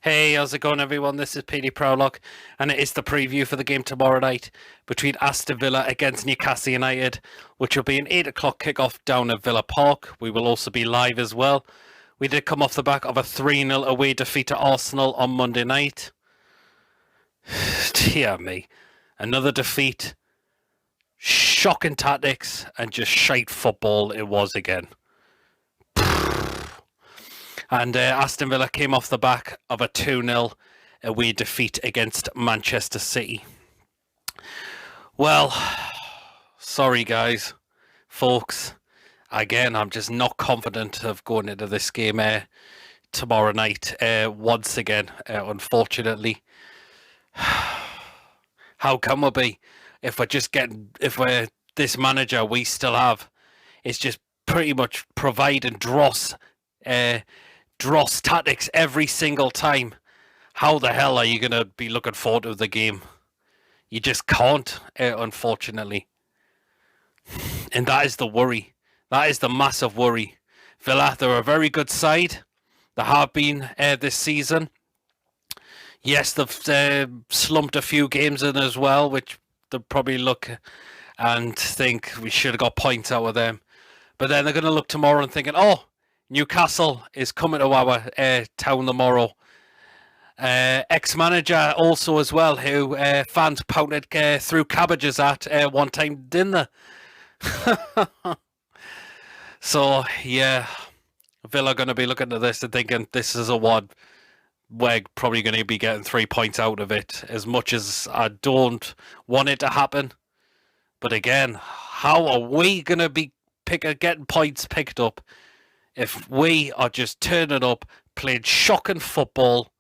Hey, how's it going, everyone? This is PD Proudlock, and it is the preview for the game tomorrow night between Aston Villa against Newcastle United, which will be an 8 o'clock kickoff down at Villa Park. We will also be live as well. We did come off the back of a 3-0 away defeat to Arsenal on Monday night. Dear me. Another defeat. Shocking tactics and just shite football it was again. And Aston Villa came off the back of a 2-0 away defeat against Manchester City. Well, sorry guys, folks. Again, I'm just not confident of going into this game tomorrow night once again, unfortunately. How can we be? If we're this manager we still have, it's just pretty much providing dross tactics every single time. How the hell are you going to be looking forward to the game? You just can't, unfortunately. And that is the worry. That is the massive worry. Villa, they're a very good side. They have been this season. Yes, they've slumped a few games in as well, which they'll probably look and think we should have got points out of them. But then they're going to look tomorrow and thinking, oh, Newcastle is coming to our town tomorrow. Ex-manager also as well, who fans pounded through cabbages at one time, didn't they? So, yeah, Villa are going to be looking at this and thinking this is a one. We're probably going to be getting 3 points out of it, as much as I don't want it to happen. But again, how are we going to be getting points picked up if we are just turning up, playing shocking football?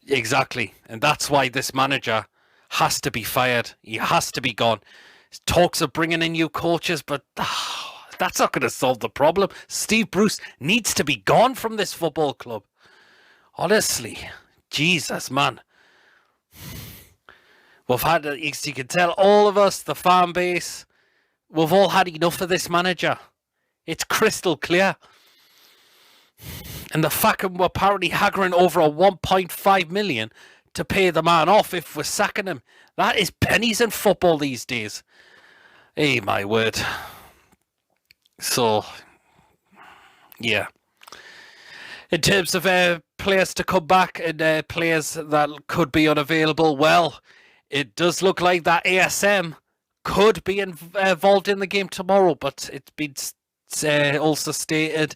Exactly. And that's why this manager has to be fired. He has to be gone. Talks of bringing in new coaches, but that's not going to solve the problem. Steve Bruce needs to be gone from this football club. Honestly. Jesus, man. We've had, as you can tell, all of us, the fan base, we've all had enough of this manager. It's crystal clear. And the fact that we're apparently haggling over a 1.5 million to pay the man off if we're sacking him. That is pennies in football these days. Hey, my word. So, yeah. In terms of players to come back and players that could be unavailable, well, it does look like that ASM could be involved in the game tomorrow, but it's been also stated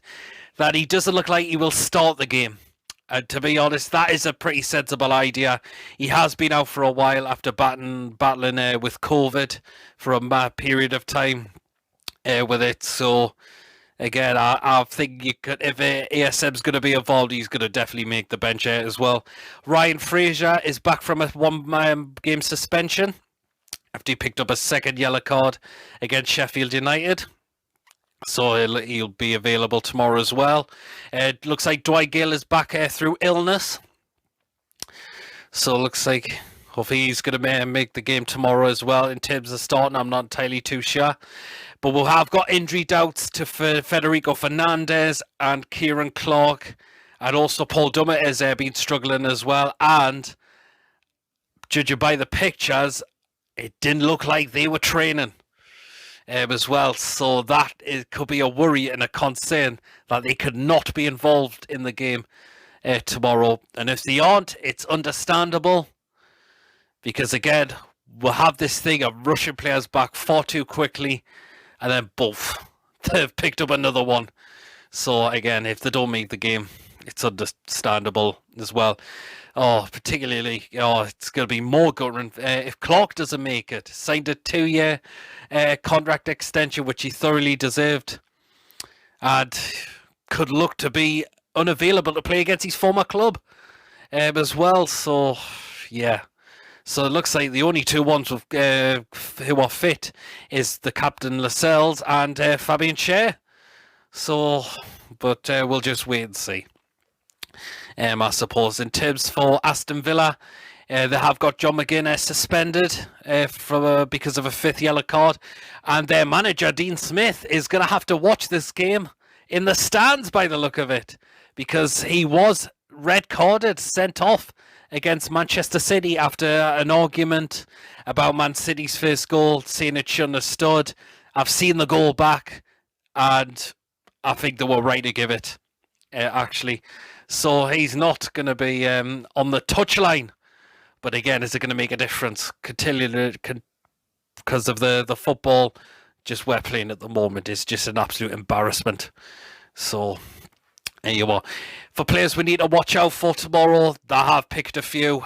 that he doesn't look like he will start the game. And to be honest, that is a pretty sensible idea. He has been out for a while after battling with COVID for a period of time with it. So, again, I think you could, if ASM's going to be involved, he's going to definitely make the bench as well. Ryan Fraser is back from a one-game suspension after he picked up a second yellow card against Sheffield United. So he'll be available tomorrow as well. It looks like Dwight Gale is back through illness. So it looks like hopefully he's going to make the game tomorrow as well. In terms of starting, I'm not entirely too sure. But we'll have got injury doubts to Federico Fernandez and Kieran Clark. And also Paul Dummett has been struggling as well. And judging by the pictures, it didn't look like they were training as well. So that could be a worry and a concern that they could not be involved in the game tomorrow. And if they aren't, it's understandable. Because again, we'll have this thing of rushing players back far too quickly. And then both, they've picked up another one. So again, if they don't make the game, it's understandable as well. Oh, particularly, it's going to be more guttering if Clark doesn't make it. Signed a 2-year contract extension, which he thoroughly deserved. And could look to be unavailable to play against his former club as well. So, yeah. So it looks like the only two ones who are fit is the captain Lascelles and Fabian Schär. So, but we'll just wait and see. I suppose in terms for Aston Villa, they have got John McGinn suspended because of a 5th yellow card, and their manager Dean Smith is going to have to watch this game in the stands by the look of it, because he was red carded, sent off against Manchester City after an argument about Man City's first goal, saying it shouldn't have stood. I've seen the goal back, and I think they were right to give it, actually. So he's not going to be on the touchline. But again, is it going to make a difference? Because of the football, just we're playing at the moment is just an absolute embarrassment. So there you are. For players we need to watch out for tomorrow, I have picked a few.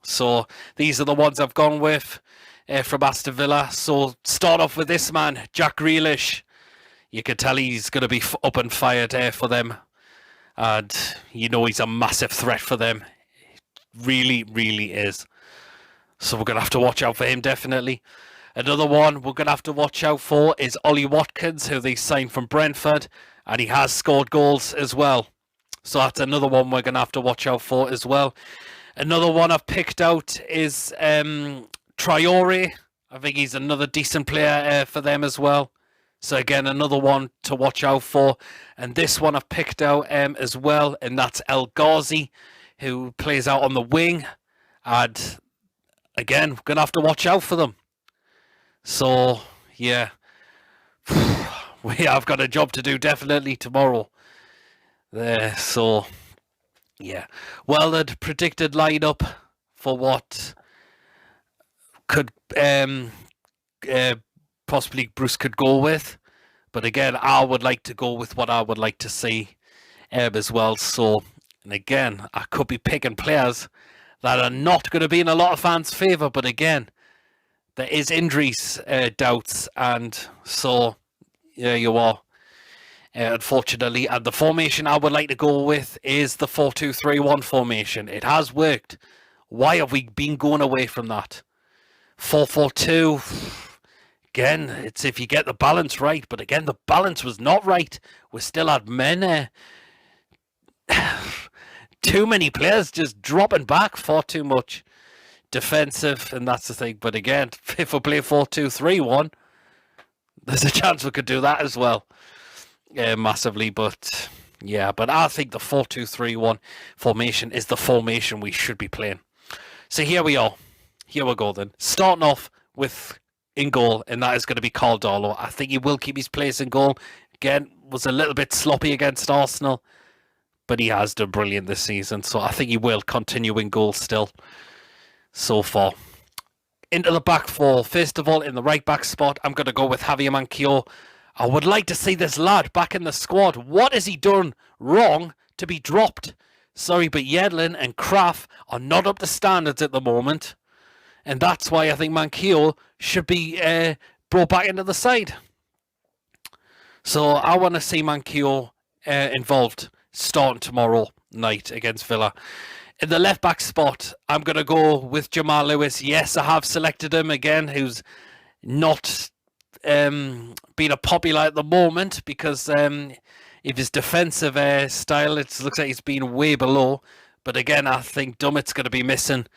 So these are the ones I've gone with from Aston Villa. So start off with this man, Jack Grealish. You can tell he's going to be up and fired for them. And you know he's a massive threat for them. Really, really is. So we're going to have to watch out for him, definitely. Another one we're going to have to watch out for is Ollie Watkins, who they signed from Brentford. And he has scored goals as well. So that's another one we're going to have to watch out for as well. Another one I've picked out is Traore. I think he's another decent player for them as well. So again, another one to watch out for. And this one I've picked out as well, and that's El Ghazi, who plays out on the wing. And again, we're going to have to watch out for them. So, yeah. We have got a job to do definitely tomorrow. There, so, yeah. Well, the predicted lineup for what could possibly Bruce could go with. But again, I would like to go with what I would like to see as well. So, and again, I could be picking players that are not going to be in a lot of fans' favour. But again, there is injuries, doubts, and so yeah, you are. Unfortunately, and the formation I would like to go with is the 4-2-3-1 formation. It has worked. Why have we been going away from that? 4-4-2. Again, it's if you get the balance right, but again, the balance was not right. We still had men. Too many players just dropping back far too much. Defensive, and that's the thing. But again, if we play 4-2-3-1, there's a chance we could do that as well. Massively, but yeah, but I think the 4-2-3-1 formation is the formation we should be playing. So here we are. Here we go then. Starting off with in goal, and that is going to be Caldolo. I think he will keep his place in goal. Again, was a little bit sloppy against Arsenal, but he has done brilliant this season, so I think he will continue in goal still so far. Into the back four. First of all, in the right back spot, I'm going to go with Javier Manquillo. I would like to see this lad back in the squad. What has he done wrong to be dropped? Sorry, but Yedlin and Kraft are not up to standards at the moment. And that's why I think Manquillo should be brought back into the side. So I want to see Manquillo involved starting tomorrow night against Villa. In the left back spot, I'm going to go with Jamal Lewis. Yes, I have selected him again, who's not being a popular at the moment because if his defensive style, it looks like he's been way below. But again, I think Dummett's going to be missing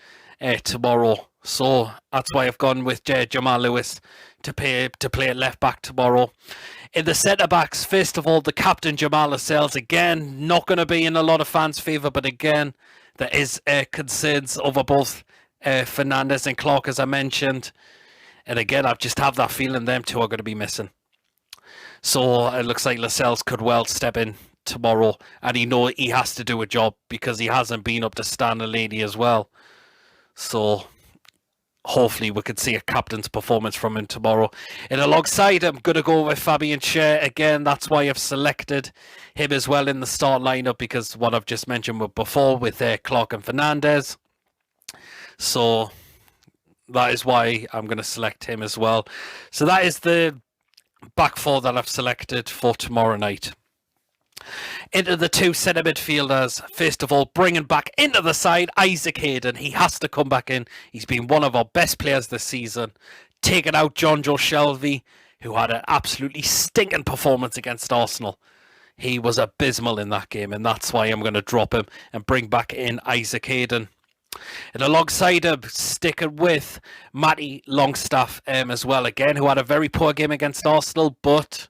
tomorrow. So that's why I've gone with Jamal Lewis to play at left back tomorrow. In the centre backs, first of all, the captain Jamal Lascelles, again, not going to be in a lot of fans' favour, but again, there is concerns over both Fernandes and Clark, as I mentioned. And again, I just have that feeling them two are going to be missing. So it looks like Lascelles could well step in tomorrow, and he has to do a job because he hasn't been up to standard lately as well. So hopefully we could see a captain's performance from him tomorrow. And alongside him, I'm going to go with Fabian Schär. Again, that's why I've selected him as well in the start lineup, because what I've just mentioned before with Clark and Fernandes. So that is why I'm going to select him as well. So that is the back four that I've selected for tomorrow night. Into the two centre midfielders. First of all, bringing back into the side Isaac Hayden. He has to come back in. He's been one of our best players this season. Taking out John Joe Shelby, who had an absolutely stinking performance against Arsenal. He was abysmal in that game, and that's why I'm going to drop him and bring back in Isaac Hayden. And alongside him, sticking with Matty Longstaff as well, again, who had a very poor game against Arsenal, but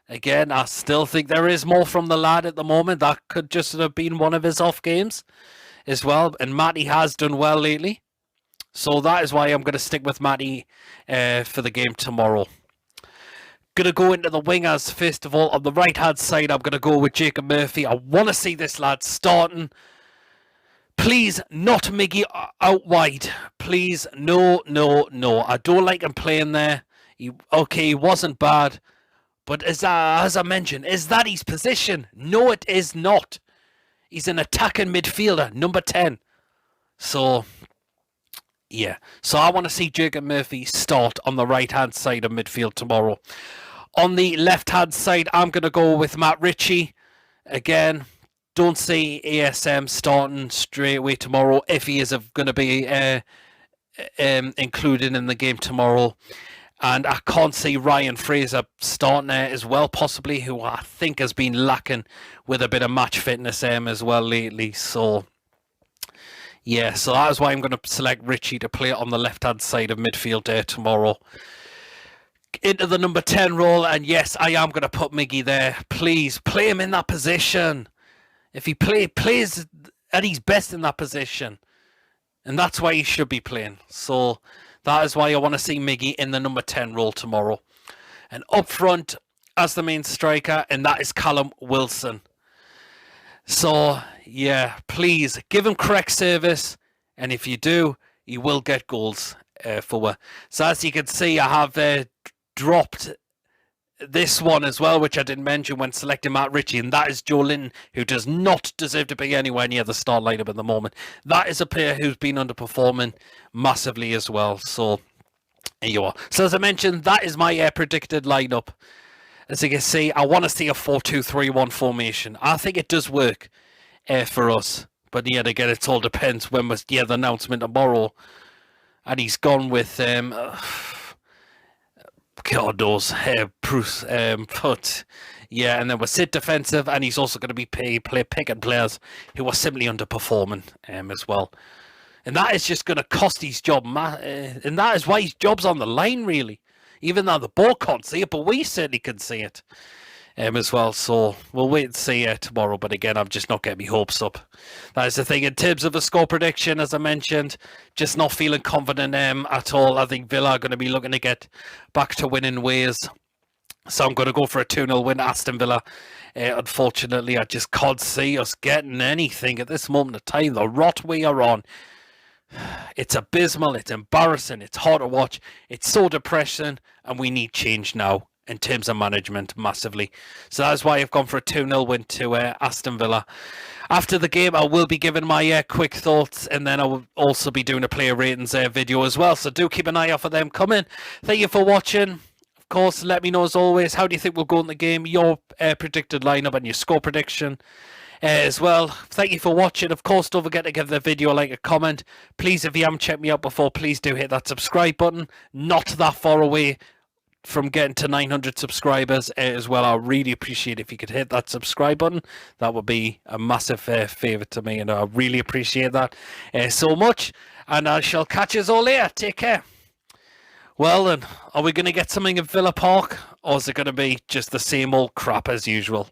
Again, I still think there is more from the lad at the moment. That could just have been one of his off games as well. And Matty has done well lately. So that is why I'm going to stick with Matty for the game tomorrow. Going to go into the wingers first of all. On the right-hand side, I'm going to go with Jacob Murphy. I want to see this lad starting. Please, not Miggy out wide. Please, no. I don't like him playing there. He wasn't bad. But as I mentioned, is that his position? No, it is not. He's an attacking midfielder, number 10. So, yeah. So I want to see Jacob Murphy start on the right-hand side of midfield tomorrow. On the left-hand side, I'm going to go with Matt Ritchie. Again, don't see ASM starting straight away tomorrow if he is going to be included in the game tomorrow. And I can't see Ryan Fraser starting there as well, possibly, who I think has been lacking with a bit of match fitness as well lately. So, yeah, so that is why I'm going to select Richie to play on the left-hand side of midfield there tomorrow. Into the number 10 role, and yes, I am going to put Miggy there. Please, play him in that position. If he plays at his best in that position, and that's why he should be playing. So that is why I want to see Miggy in the number 10 role tomorrow. And up front as the main striker, and that is Callum Wilson. So, yeah, please give him correct service. And if you do, he will get goals for. So as you can see, I have dropped this one as well, which I didn't mention when selecting Matt Ritchie, and that is Joe Linton, who does not deserve to be anywhere near the start lineup at the moment. That is a player who's been underperforming massively as well. So here you are. So as I mentioned, that is my predicted lineup. As you can see, I want to see a 4-2-3-1 formation. I think it does work for us, but yet again, it all depends when was the announcement tomorrow. And he's gone with God knows, Bruce. But yeah, and then we're sit defensive, and he's also going to be picking players who are simply underperforming as well. And that is just going to cost his job, and that is why his job's on the line, really. Even though the board can't see it, but we certainly can see it as well. So we'll wait and see tomorrow. But again, I'm just not getting my hopes up. That is the thing. In terms of a score prediction, as I mentioned, just not feeling confident at all. I think Villa are going to be looking to get back to winning ways. So I'm going to go for a 2-0 win, Aston Villa. Unfortunately, I just can't see us getting anything at this moment of time. The rot we are on. It's abysmal, it's embarrassing, it's hard to watch, it's so depressing, and we need change now in terms of management massively. So that's why I've gone for a 2-0 win to Aston Villa. After the game, I will be giving my quick thoughts, and then I will also be doing a player ratings video as well. So do keep an eye out for them coming. Thank you for watching. Of course, let me know as always, how do you think we'll go in the game, your predicted lineup and your score prediction. As well, thank you for watching. Of course, don't forget to give the video a like, a comment. Please, if you haven't checked me out before, please do hit that subscribe button. Not that far away from getting to 900 subscribers as well. I really appreciate if you could hit that subscribe button. That would be a massive favour to me, and I really appreciate that so much. And I shall catch you all later. Take care. Well then, are we going to get something at Villa Park, or is it going to be just the same old crap as usual?